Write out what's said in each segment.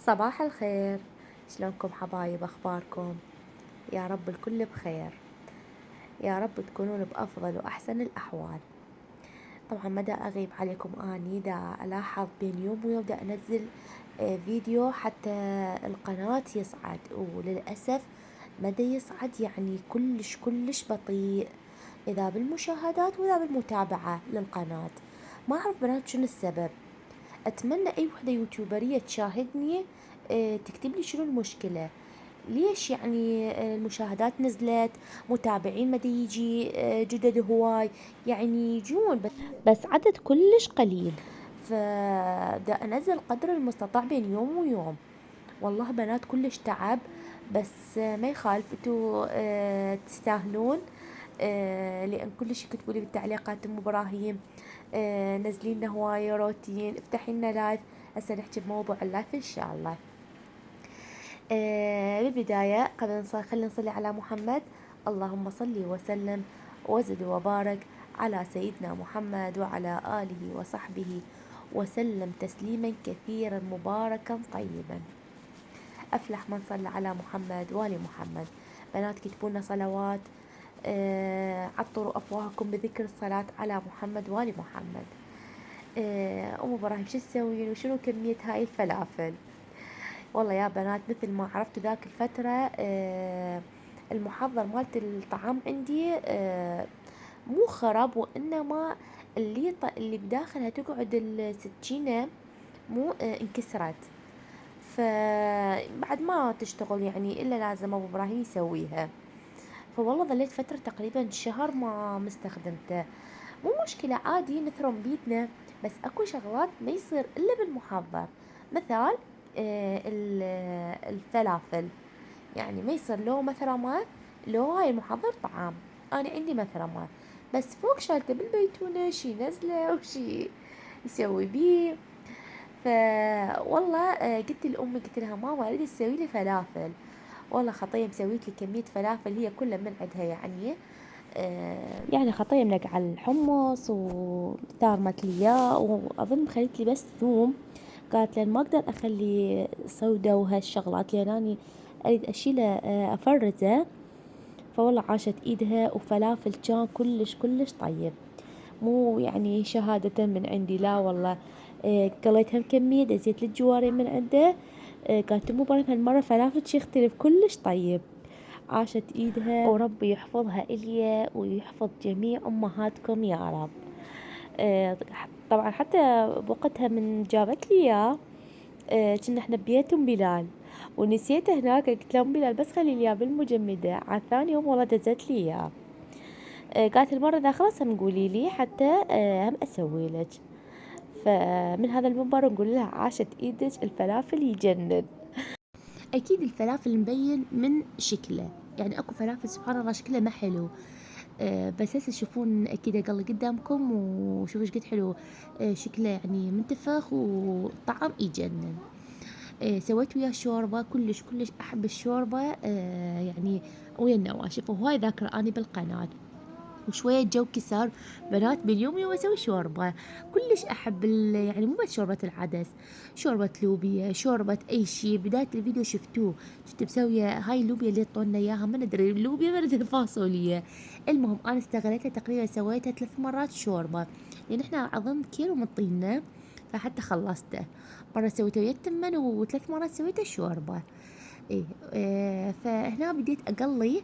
صباح الخير. شلونكم حبايب؟ اخباركم؟ يا رب الكل بخير، يا رب تكونون بافضل واحسن الاحوال. طبعا ما دا اغيب عليكم، اني دا الاحظ بين يوم ويوم دا انزل فيديو حتى القناة يصعد، وللاسف ما دا يصعد، يعني كلش بطيء، اذا بالمشاهدات واذا بالمتابعة للقناة. ما اعرف بنات شنو السبب. اتمنى اي وحدة يوتيوبرية تشاهدني تكتب لي شنو المشكلة. ليش يعني المشاهدات نزلت، متابعين مدى يجي جدد هواي، يعني يجون بس عدد كلش قليل. فدا انزل قدر المستطاع بين يوم ويوم. والله بنات كلش تعب، بس ما يخالف، انتو تستاهلون. لان كلش يكتبوا لي بالتعليقات ام ابراهيم نزلي لنا هواية روتين، افتحي لنا لايف. هسه نحكي بموضوع اللايف ان شاء الله. بالبداية قبل خلينا نصلي على محمد. اللهم صل وسلم وزد وبارك على سيدنا محمد وعلى آله وصحبه وسلم تسليما كثيرا مباركا طيبا. أفلح من صلى على محمد وآل محمد. بنات كتبونا صلوات، عطروا أفواهكم بذكر الصلاة على محمد وآل محمد. أم إبراهيم شو تسوين وشنو كمية هاي الفلافل؟ والله يا بنات مثل ما عرفت ذاك الفترة المحضر مالت الطعام عندي مو خرب، وإنما اللي بداخلها تقعد السكينة مو انكسرت، فبعد ما تشتغل يعني إلا لازم أبو إبراهيم يسويها. فوالله ظليت فترة تقريبا شهر ما مستخدمته. مو مشكلة، عادي نثرم بيتنا، بس اكو شغلات ما يصير الا بالمحضر. مثال الفلافل، يعني ما يصير لو مثرمة، لو هاي المحضر طعام. انا عندي مثرمة، بس فوق شالته بالبيتونة شي نزله وشي يسوي بيه. والله قلت لأمي، قلت لها ماما اريد تسوي لي فلافل. والله خطية مسويت لي كمية فلافل هي كلها من عندها، يعني خطية منقعة الحمص وثارمت لي اياه، واظن خليت لي بس ثوم. قالت لان ما اقدر اخلي سودة وهالشغلات، لان اني اريد اشيله افرزه. فوالله عاشت ايدها، وفلافل كان كلش طيب، مو يعني شهادة من عندي، لا والله. قليتها كمية، دزيت للجواري من عنده. قالت مو بعرف هالمرة فلافل شي يختلف كلش طيب. عاشت ايدها، وربي يحفظها الي ويحفظ جميع امهاتكم يا رب. طبعا حتى بوقتها من جابت لي اياه كنا احنا ببيت ام بلال، ونسيته هناك. قلت لها ام بلال بس خلي لي اياه بالمجمده، على ثاني يوم والله دزت لي اياه. قالت المره ذا خلاص هم قولي لي حتى هم اسوي لك. فمن هذا المنبر نقول لها عاشت ايدك، الفلافل يجنن. اكيد الفلافل مبين من شكله، يعني اكو فلافل سبحان الله شكله ما حلو. بس هسه تشوفون اكيد اقلي قدامكم وشوفوا ايش قد حلو. شكله يعني منتفخ وطعم يجنن. سويت وياه شوربة، كلش احب الشوربة يعني ويا النواشف، وهاي ذاكرة اني بالقناة. وشوية جو كسر بنات باليوم يوم اسوي شوربة. كلش احب يعني مو بس شوربة العدس، شوربة لوبيا، شوربة اي شي. بداية الفيديو شفتوه كنت مسوية هاي اللوبيا اللي طولنا اياها، ما ندري اللوبيا ما ندري الفاصوليا. المهم انا استغليتها تقريبا سويتها 3 مرات شوربة، لان احنا اظن كيلو من طيننا، فحتى خلصته. مرة سويته ويا التمن، و3 مرات سويته شوربة. ايه, فهنا بديت اقلي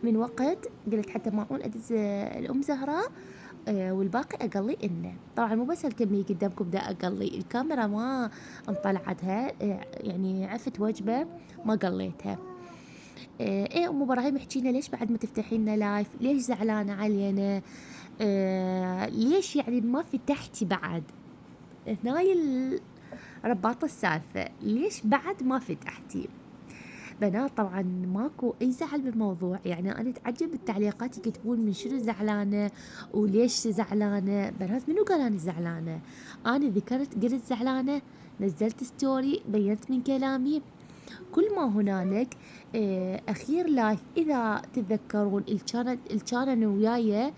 من وقت. قلت حتى معون ادز الام زهراء والباقي اقلي انه. طبعا مو بس هالكميه قدامكم دا اقلي، الكاميرا ما انطلعتها يعني عفت وجبه ما قليتها. ايه ام ابراهيم احكي لنا ليش بعد ما تفتحي لنا لايف؟ ليش زعلانه علينا؟ ليش يعني ما فتحتي بعد؟ هناي رباط السالفه، ليش بعد ما فتحتي؟ بنات طبعا ماكو اي زعل بالموضوع، يعني انا اتعجب بالتعليقات يكتبون من شنو زعلانه وليش زعلانه. بنات منو قال انا زعلانه؟ انا ذكرت قلت زعلانه، نزلت ستوري بينت من كلامي. كل ما هنالك اخير لايف اذا تتذكرون الكان وياي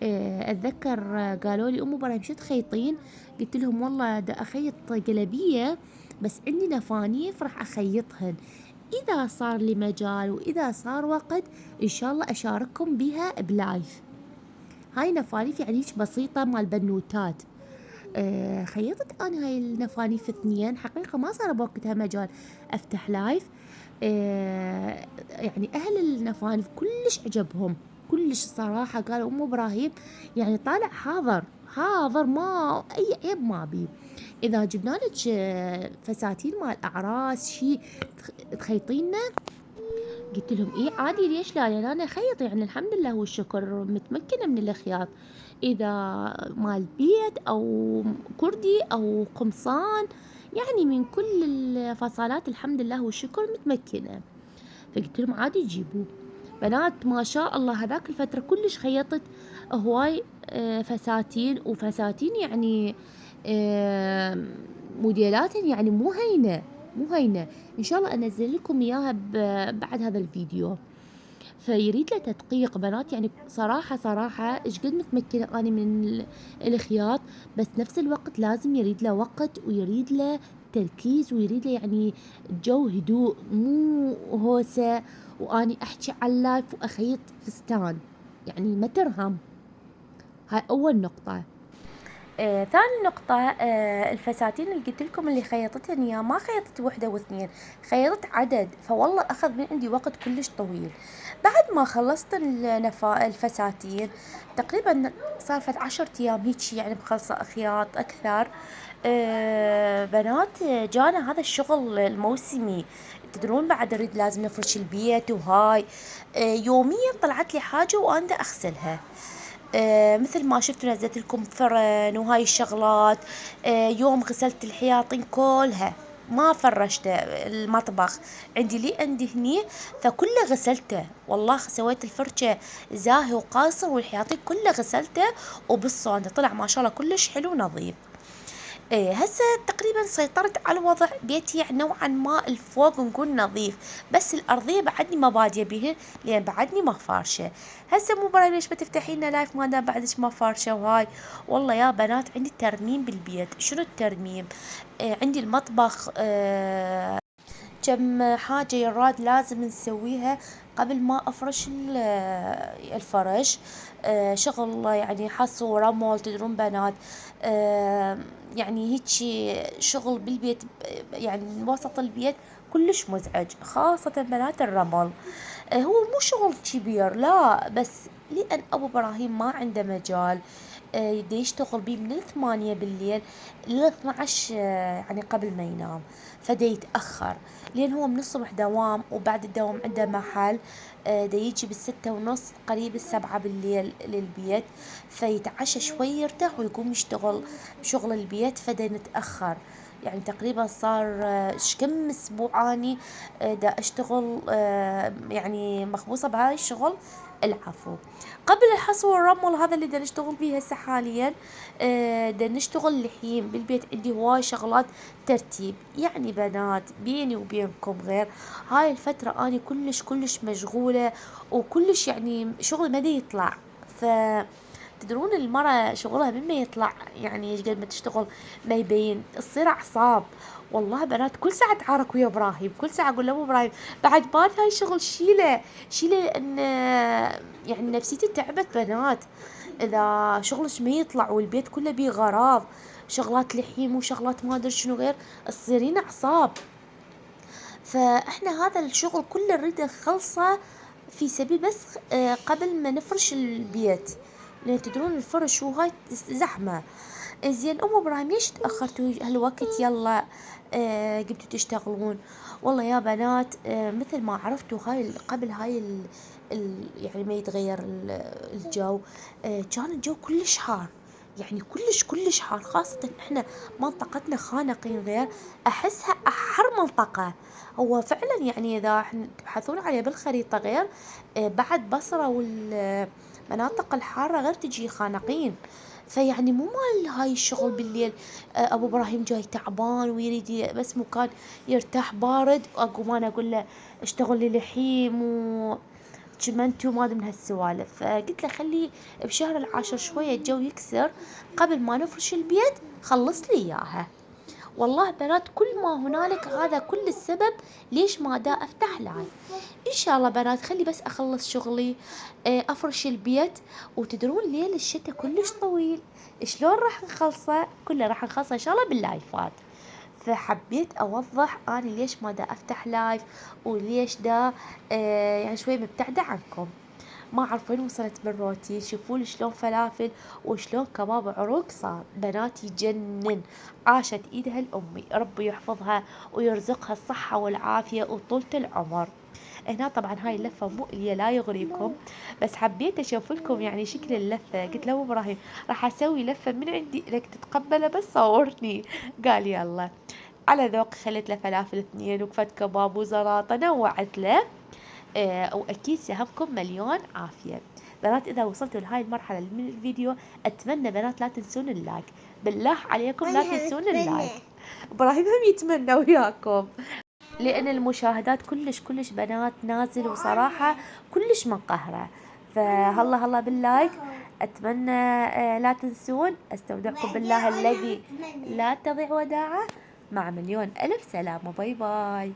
اتذكر قالوا لي ام ابراهيم شو تخيطين؟ قلت لهم والله دا اخيط قلبيه بس عندي نفانيف راح أخيطهن إذا صار لي مجال وإذا صار وقت إن شاء الله أشارككم بها بلايف. هاي نفانيف يعني هيك بسيطة مال بنوتات. خيطت أنا هاي النفانيف 2 حقيقة، ما صار بوقتها مجال أفتح لايف. يعني أهل النفانيف كلش عجبهم، كلش الصراحة، قالوا أم إبراهيم يعني طالع حاضر حاضر، ما أي عيب ما بيه. إذا جبنا لك فساتين مال أعراس شي تخيطينا. قلت لهم إيه عادي، ليش لا، لأن أنا خيط يعني الحمد لله والشكر متمكنة من الخياط. إذا مال بيت أو كردي أو قمصان، يعني من كل الفصالات الحمد لله والشكر متمكنة. فقلت لهم عادي جيبوا. بنات ما شاء الله هذاك الفترة كلش خيطت هواي فساتين، وفساتين يعني موديلات يعني مو هينة مو هينة. إن شاء الله أنزل لكم إياها بعد هذا الفيديو. فيريد له تدقيق بنات، يعني صراحة صراحة إيش قد متمكنة أنا من الخياط، بس نفس الوقت لازم يريد له وقت ويريد له تركيز ويريد له يعني جو هدوء، مو هوسة وأني أحكي على اللايف وأخيط فستان، يعني ما ترهم. هاي أول نقطة. ثاني نقطة، الفساتين اللي قلت لكم اللي خيطتها إياه ما خيطت وحدة واثنين، خيطت عدد، فوالله أخذ من عندي وقت كلش طويل. بعد ما خلصت الفساتين تقريبا صارت 10 أيام هيك يعني مخلصة خياط أكثر. بنات جانا هذا الشغل الموسمي، تدرون بعد نريد لازم نفرش البيت وهاي. يوميا طلعت لي حاجة وأنا دا أغسلها. مثل ما شفتوا نزلت لكم فرن وهاي الشغلات. يوم غسلت الحياطين كلها، ما فرشته المطبخ عندي لي عندي هني، فكله غسلته. والله سويت الفرشة زاهي وقاصر والحياطين كله غسلته، وبالصوندة طلع ما شاء الله كلش حلو ونظيف. هسه تقريبا سيطرت على وضع بيتي يعني نوعا ما الفوق نقول نظيف، بس الأرضية بعدني ما بادية بيهن لأن بعدني ما فارشة. هسه مو براي ليش بتفتحي لنا لايف ما دام بعدش ما فارشة وهاي. والله يا بنات عندي ترميم بالبيت. شنو الترميم؟ عندي المطبخ كم حاجة يراد لازم نسويها قبل ما أفرش الفرش. شغل يعني حصو ورمل، تدرون بنات. يعني هيجي شغل بالبيت يعني وسط البيت كلش مزعج، خاصة بنات الرمل. هو مو شغل كبير لا، بس لأن أبو إبراهيم ما عنده مجال يدي يشتغل بيه من 8 بالليل ل 12 يعني قبل ما ينام، فدا يتأخر لأن هو من الصبح دوام وبعد الدوام عنده محل. دا يجي بال6:30 قريب 7 بالليل للبيت، فيتعشى شوي يرتاح ويقوم يشتغل شغل البيت، فدا نتأخر. يعني تقريبا صار كم اسبوع اني دا اشتغل يعني مخبوصة بهاي الشغل. العفو. قبل الحصو والرمل هذا اللي دا نشتغل بيه هسه حاليا، دا نشتغل الحين بالبيت عندي هواي شغلات ترتيب. يعني بنات بيني وبينكم غير هاي الفترة اني كلش مشغولة وكلش يعني شغل ما دا يطلع. ف تدرون المرأة شغلها من ما يطلع يعني ايش قد ما تشتغل ما يبين، تصير اعصاب. والله بنات كل ساعة اتعارك ويا ابراهيم، كل ساعة اقول له ابو ابراهيم بعد ما هاي الشغل شيله شيله، لان يعني نفسيتي تعبت بنات. اذا شغلش ما يطلع والبيت كله بيه غراض، شغلات لحيم وشغلات ما ادري شنو غير، تصيرين اعصاب. فاحنا هذا الشغل كله نريد نخلصه في سبيل بس قبل ما نفرش البيت، لان تدرون الفرش وهاي زحمة. زين ام ابراهيم ليش تاخرتوا هالوقت؟ يلا قمتوا تشتغلون. والله يا بنات مثل ما عرفتوا هاي قبل هاي يعني ما يتغير الجو. كان الجو كلش حار، يعني كلش حار، خاصة احنا منطقتنا خانقين غير، احسها احر منطقة. هو فعلا يعني اذا احنا تبحثون عليه بالخريطة غير بعد بصرة والمناطق الحارة غير تجي خانقين. فيعني مو مال هاي الشغل بالليل. ابو ابراهيم جاي تعبان ويريد بس مكان يرتاح بارد، واقوم انا اقول له اشتغل لي لحيم وشمنتو ما ادري من هالسوالف. فقلت له خلي بشهر العاشر شوية الجو يكسر قبل ما نفرش البيت، خلص لي اياها. والله بنات كل ما هنالك هذا كل السبب ليش ما دا أفتح لايف. إن شاء الله بنات خلي بس أخلص شغلي، أفرش البيت، وتدرون ليل الشتاء كلش طويل، شلون راح نخلصه؟ كله راح نخلصه إن شاء الله باللايفات. فحبيت أوضح أنا ليش ما دا أفتح لايف، وليش دا يعني شوي مبتعدة عنكم. ما أعرف وين وصلت بالروتين. شوفوا شلون فلافل وشلون كباب عروق صار بناتي جنن. عاشت إيدها الأمي، ربي يحفظها ويرزقها الصحة والعافية وطولة العمر. هنا طبعا هاي اللفة مؤلية لا يغريكم، بس حبيت أشوف لكم يعني شكل اللفة. قلت له إبراهيم راح أسوي لفة من عندي لك تتقبله بس صورني. قال يلا. على ذوق خليت له فلافل 2 وكفت كباب وزراطة نوعت له. وأكيد سهمكم مليون عافية. بنات إذا وصلتوا لهاي المرحلة من الفيديو أتمنى بنات لا تنسون اللايك، بالله عليكم لا تنسون اللايك. إبراهيم هم يتمنى وياكم، لأن المشاهدات كلش كلش بنات نازل، وصراحة كلش منقهرة. فهلا هلا باللايك. أتمنى لا تنسون. أستودعكم بالله الذي لا تضيع وداعه. مع مليون ألف سلامة. باي باي.